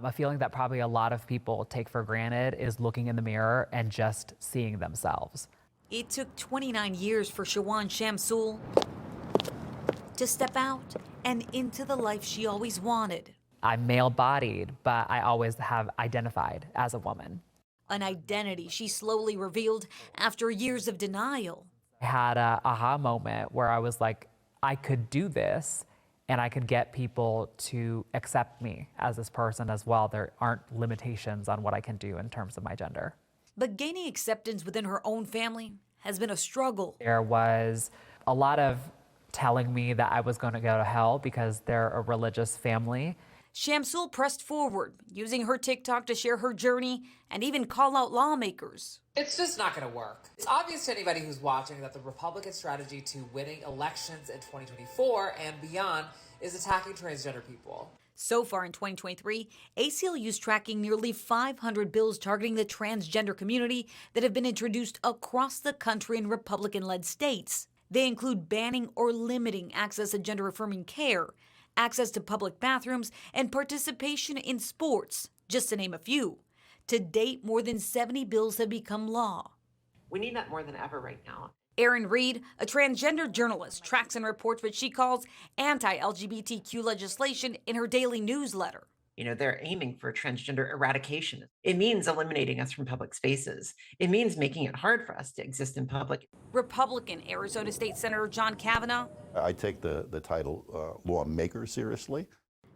A feeling that probably a lot of people take for granted is looking in the mirror and just seeing themselves. It took 29 years for Shawan Shamsul to step out and into the life she always wanted. I'm male-bodied, but I always have identified as a woman. An identity she slowly revealed after years of denial. I had a aha moment where I was like, I could do this and I could get people to accept me as this person as well. There aren't limitations on what I can do in terms of my gender. But gaining acceptance within her own family has been a struggle. There was a lot of telling me that I was going to go to hell because they're a religious family. Shamsul pressed forward, using her TikTok to share her journey and even call out lawmakers. It's just not going to work. It's obvious to anybody who's watching that the Republican strategy to winning elections in 2024 and beyond is attacking transgender people. So far in 2023, ACLU is tracking nearly 500 bills targeting the transgender community that have been introduced across the country in Republican-led states. They include banning or limiting access to gender-affirming care, access to public bathrooms, and participation in sports, just to name a few. To date, more than 70 bills have become law. We need that more than ever right now. Erin Reed, a transgender journalist, tracks and reports what she calls anti-LGBTQ legislation in her daily newsletter. You know, they're aiming for transgender eradication. It means eliminating us from public spaces. It means making it hard for us to exist in public. Republican Arizona State Senator John Kavanaugh I take the title lawmaker seriously.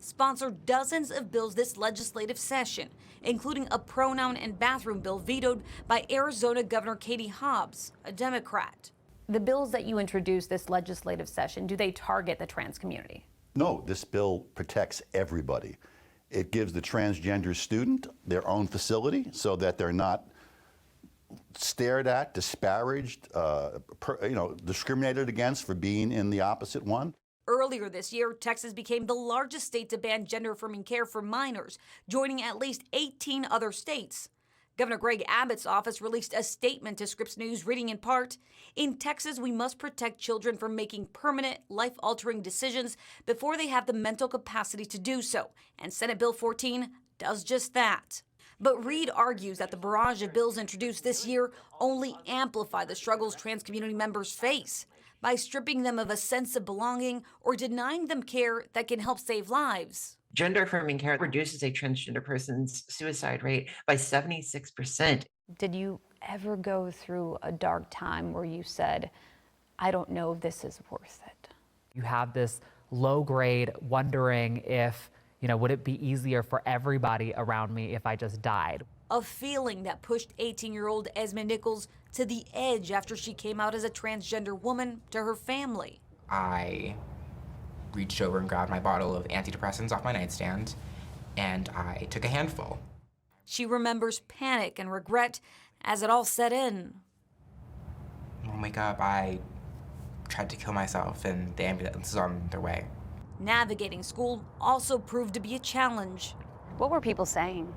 sponsored dozens of bills this legislative session, including a pronoun and bathroom bill vetoed by Arizona Governor Katie Hobbs, a Democrat. The bills that you introduced this legislative session, do they target the trans community? No, this bill protects everybody. It gives the transgender student their own facility so that they're not stared at, disparaged, discriminated against for being in the opposite one. Earlier this year, Texas became the largest state to ban gender-affirming care for minors, joining at least 18 other states. Governor Greg Abbott's office released a statement to Scripps News reading in part, "In Texas, we must protect children from making permanent, life-altering decisions before they have the mental capacity to do so, and Senate Bill 14 does just that." But Reed argues that the barrage of bills introduced this year only amplify the struggles trans community members face by stripping them of a sense of belonging or denying them care that can help save lives. Gender affirming care reduces a transgender person's suicide rate by 76%. Did you ever go through a dark time where you said, I don't know if this is worth it? You have this low grade wondering if, would it be easier for everybody around me if I just died? A feeling that pushed 18-year-old Esme Nichols to the edge after she came out as a transgender woman to her family. I reached over and grabbed my bottle of antidepressants off my nightstand, and I took a handful. She remembers panic and regret as it all set in. When I wake up, I tried to kill myself, and the ambulance is on their way. Navigating school also proved to be a challenge. What were people saying?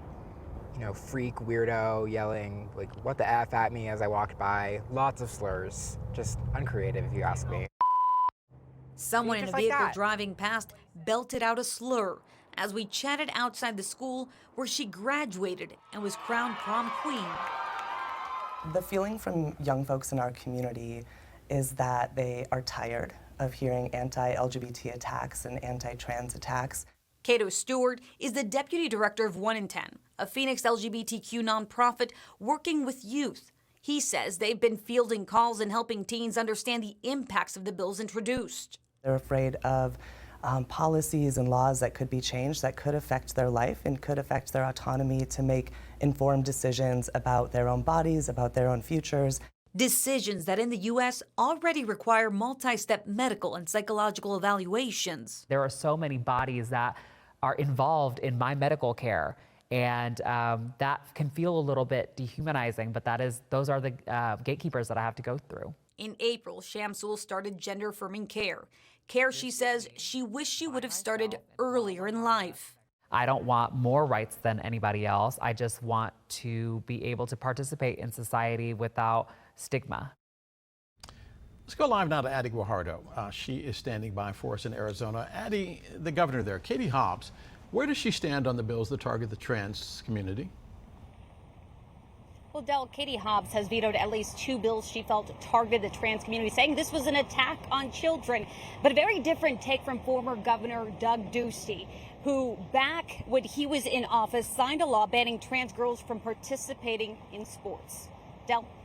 Freak, weirdo, yelling, like, what the F at me as I walked by. Lots of slurs. Just uncreative, if you ask me. Someone in a vehicle driving past belted out a slur as we chatted outside the school where she graduated and was crowned prom queen. The feeling from young folks in our community is that they are tired of hearing anti-LGBT attacks and anti-trans attacks. Cato Stewart is the deputy director of 1 in 10, a Phoenix LGBTQ nonprofit working with youth. He says they've been fielding calls and helping teens understand the impacts of the bills introduced. They're afraid of policies and laws that could be changed that could affect their life and could affect their autonomy to make informed decisions about their own bodies, about their own futures. Decisions that in the U.S. already require multi-step medical and psychological evaluations. There are so many bodies that are involved in my medical care, and that can feel a little bit dehumanizing, but those are the gatekeepers that I have to go through. In April, Shamsul started gender-affirming care. Care she says she wished she would have started earlier in life. I don't want more rights than anybody else. I just want to be able to participate in society without stigma. Let's go live now to Addie Guajardo. She is standing by for us in Arizona. Addie, the governor there, Katie Hobbs, Where does she stand on the bills that target the trans community? Well, Del, Katie Hobbs has vetoed at least 2 bills she felt targeted the trans community, saying this was an attack on children. But a very different take from former Governor Doug Ducey, who back when he was in office signed a law banning trans girls from participating in sports. Del?